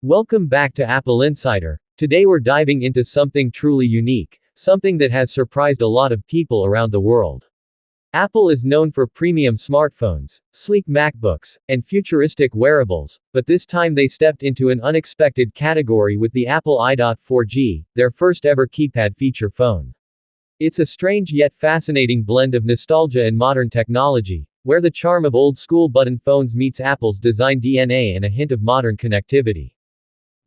Welcome back to Apple Insider. Today we're diving into something truly unique, something that has surprised a lot of people around the world. Apple is known for premium smartphones, sleek MacBooks, and futuristic wearables, but this time they stepped into an unexpected category with the Apple iDot 4G, their first ever keypad feature phone. It's a strange yet fascinating blend of nostalgia and modern technology, where the charm of old-school button phones meets Apple's design DNA and a hint of modern connectivity.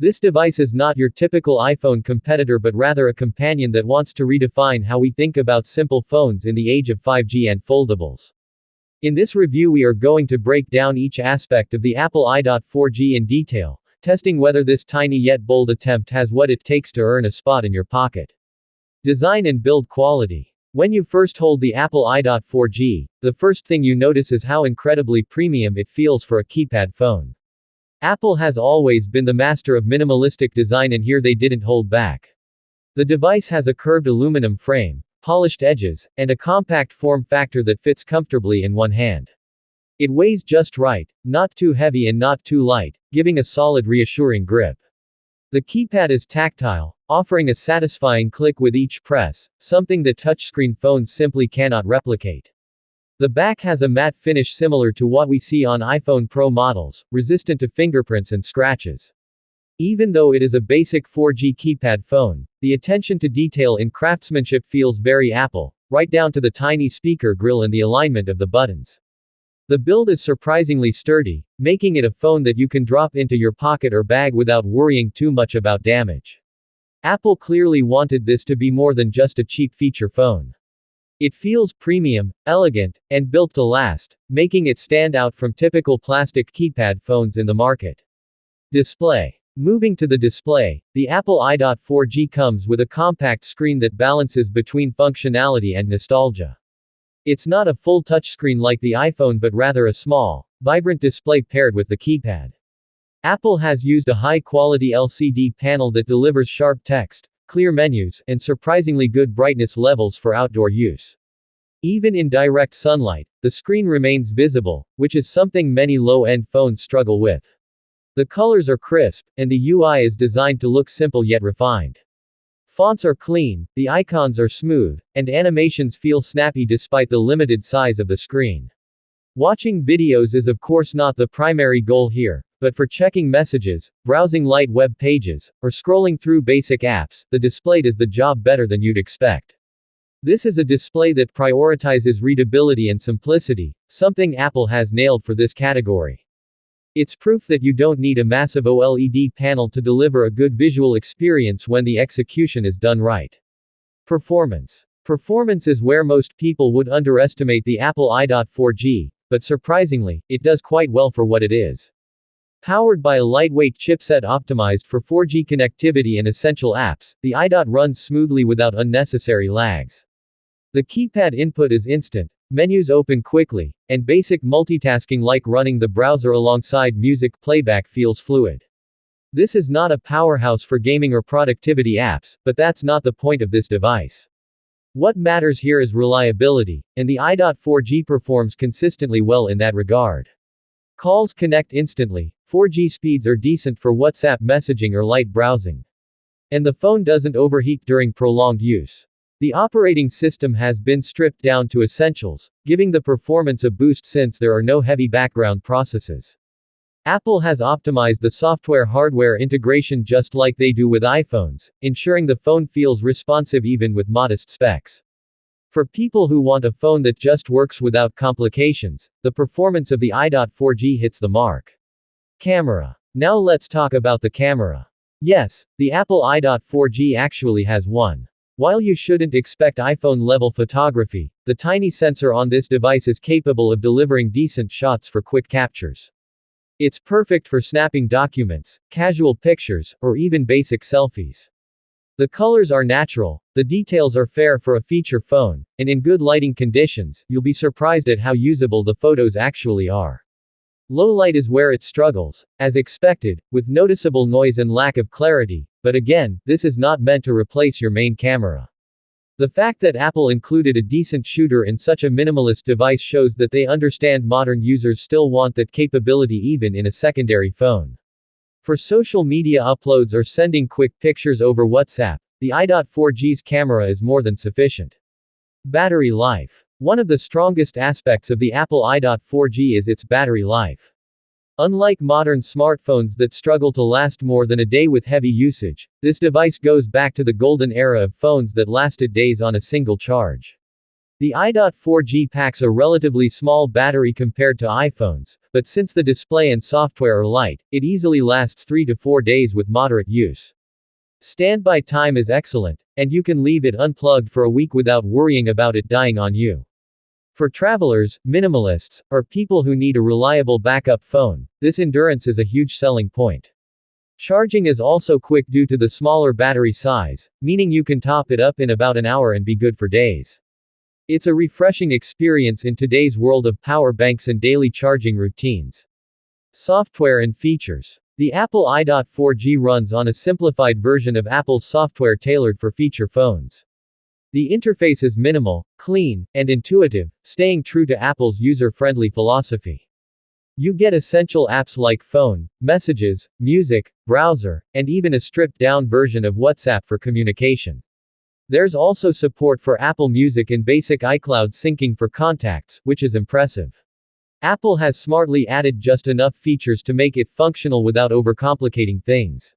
This device is not your typical iPhone competitor but rather a companion that wants to redefine how we think about simple phones in the age of 5G and foldables. In this review we are going to break down each aspect of the Apple iDot 4G in detail, testing whether this tiny yet bold attempt has what it takes to earn a spot in your pocket. Design and build quality. When you first hold the Apple iDot 4G, the first thing you notice is how incredibly premium it feels for a keypad phone. Apple has always been the master of minimalistic design, and here they didn't hold back. The device has a curved aluminum frame, polished edges, and a compact form factor that fits comfortably in one hand. It weighs just right, not too heavy and not too light, giving a solid, reassuring grip. The keypad is tactile, offering a satisfying click with each press, something that touchscreen phones simply cannot replicate. The back has a matte finish similar to what we see on iPhone Pro models, resistant to fingerprints and scratches. Even though it is a basic 4G keypad phone, the attention to detail in craftsmanship feels very Apple, right down to the tiny speaker grill and the alignment of the buttons. The build is surprisingly sturdy, making it a phone that you can drop into your pocket or bag without worrying too much about damage. Apple clearly wanted this to be more than just a cheap feature phone. It feels premium, elegant, and built to last, making it stand out from typical plastic keypad phones in the market. Display. Moving to the display, the Apple iDot 4G comes with a compact screen that balances between functionality and nostalgia. It's not a full touchscreen like the iPhone but rather a small, vibrant display paired with the keypad. Apple has used a high-quality LCD panel that delivers sharp text, clear menus, and surprisingly good brightness levels for outdoor use. Even in direct sunlight, the screen remains visible, which is something many low-end phones struggle with. The colors are crisp, and the UI is designed to look simple yet refined. Fonts are clean, the icons are smooth, and animations feel snappy despite the limited size of the screen. Watching videos is of course not the primary goal here, but for checking messages, browsing light web pages, or scrolling through basic apps, the display does the job better than you'd expect. This is a display that prioritizes readability and simplicity, something Apple has nailed for this category. It's proof that you don't need a massive OLED panel to deliver a good visual experience when the execution is done right. Performance. Performance is where most people would underestimate the Apple iDot 4G, but surprisingly, it does quite well for what it is. Powered by a lightweight chipset optimized for 4G connectivity and essential apps, the iDot runs smoothly without unnecessary lags. The keypad input is instant, menus open quickly, and basic multitasking like running the browser alongside music playback feels fluid. This is not a powerhouse for gaming or productivity apps, but that's not the point of this device. What matters here is reliability, and the iDot 4G performs consistently well in that regard. Calls connect instantly, 4G speeds are decent for WhatsApp messaging or light browsing. And the phone doesn't overheat during prolonged use. The operating system has been stripped down to essentials, giving the performance a boost since there are no heavy background processes. Apple has optimized the software-hardware integration just like they do with iPhones, ensuring the phone feels responsive even with modest specs. For people who want a phone that just works without complications, the performance of the iDot 4G hits the mark. Camera. Now let's talk about the camera. Yes, the Apple iDot 4G actually has one. While you shouldn't expect iPhone-level photography, the tiny sensor on this device is capable of delivering decent shots for quick captures. It's perfect for snapping documents, casual pictures, or even basic selfies. The colors are natural, the details are fair for a feature phone, and in good lighting conditions, you'll be surprised at how usable the photos actually are. Low light is where it struggles, as expected, with noticeable noise and lack of clarity, but again, this is not meant to replace your main camera. The fact that Apple included a decent shooter in such a minimalist device shows that they understand modern users still want that capability even in a secondary phone. For social media uploads or sending quick pictures over WhatsApp, the iDot 4G's camera is more than sufficient. Battery life. One of the strongest aspects of the Apple iDot 4G is its battery life. Unlike modern smartphones that struggle to last more than a day with heavy usage, this device goes back to the golden era of phones that lasted days on a single charge. The iDot 4G packs a relatively small battery compared to iPhones, but since the display and software are light, it easily lasts 3 to 4 days with moderate use. Standby time is excellent, and you can leave it unplugged for a week without worrying about it dying on you. For travelers, minimalists, or people who need a reliable backup phone, this endurance is a huge selling point. Charging is also quick due to the smaller battery size, meaning you can top it up in about an hour and be good for days. It's a refreshing experience in today's world of power banks and daily charging routines. Software and features. The Apple iDot 4G runs on a simplified version of Apple's software tailored for feature phones. The interface is minimal, clean, and intuitive, staying true to Apple's user-friendly philosophy. You get essential apps like phone, messages, music, browser, and even a stripped-down version of WhatsApp for communication. There's also support for Apple Music and basic iCloud syncing for contacts, which is impressive. Apple has smartly added just enough features to make it functional without overcomplicating things.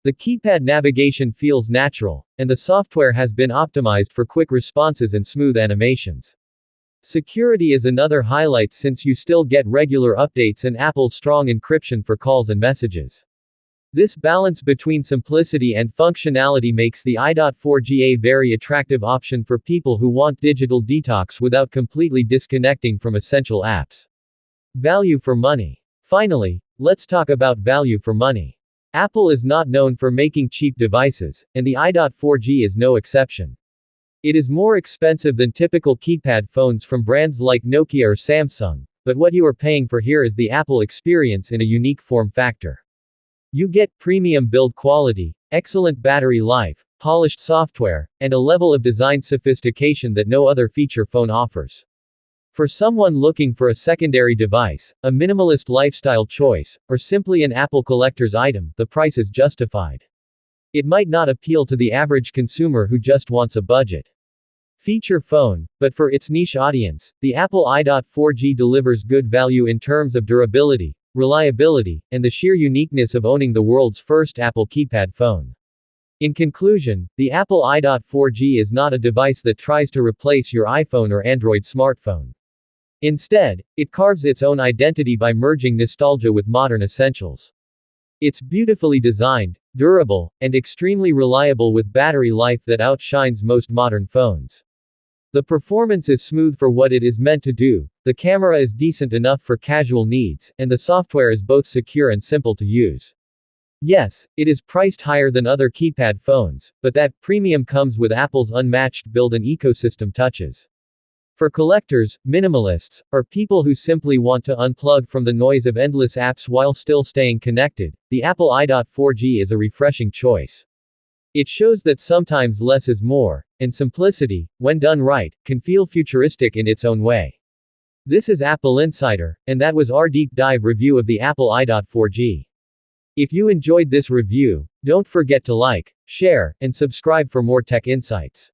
The keypad navigation feels natural, and the software has been optimized for quick responses and smooth animations. Security is another highlight since you still get regular updates and Apple's strong encryption for calls and messages. This balance between simplicity and functionality makes the iDot 4G a very attractive option for people who want digital detox without completely disconnecting from essential apps. Value for money. Finally, let's talk about value for money. Apple is not known for making cheap devices, and the iDot 4G is no exception. It is more expensive than typical keypad phones from brands like Nokia or Samsung, but what you are paying for here is the Apple experience in a unique form factor. You get premium build quality, excellent battery life, polished software, and a level of design sophistication that no other feature phone offers. For someone looking for a secondary device, a minimalist lifestyle choice, or simply an Apple collector's item, the price is justified. It might not appeal to the average consumer who just wants a budget feature phone, but for its niche audience, the Apple iDot 4G delivers good value in terms of durability, reliability, and the sheer uniqueness of owning the world's first Apple keypad phone. In conclusion, the Apple iDot 4G is not a device that tries to replace your iPhone or Android smartphone. Instead, it carves its own identity by merging nostalgia with modern essentials. It's beautifully designed, durable, and extremely reliable with battery life that outshines most modern phones. The performance is smooth for what it is meant to do, the camera is decent enough for casual needs, and the software is both secure and simple to use. Yes, it is priced higher than other keypad phones, but that premium comes with Apple's unmatched build and ecosystem touches. For collectors, minimalists, or people who simply want to unplug from the noise of endless apps while still staying connected, the Apple iDot 4G is a refreshing choice. It shows that sometimes less is more, and simplicity, when done right, can feel futuristic in its own way. This is Apple Insider, and that was our deep dive review of the Apple iDot 4G. If you enjoyed this review, don't forget to like, share, and subscribe for more tech insights.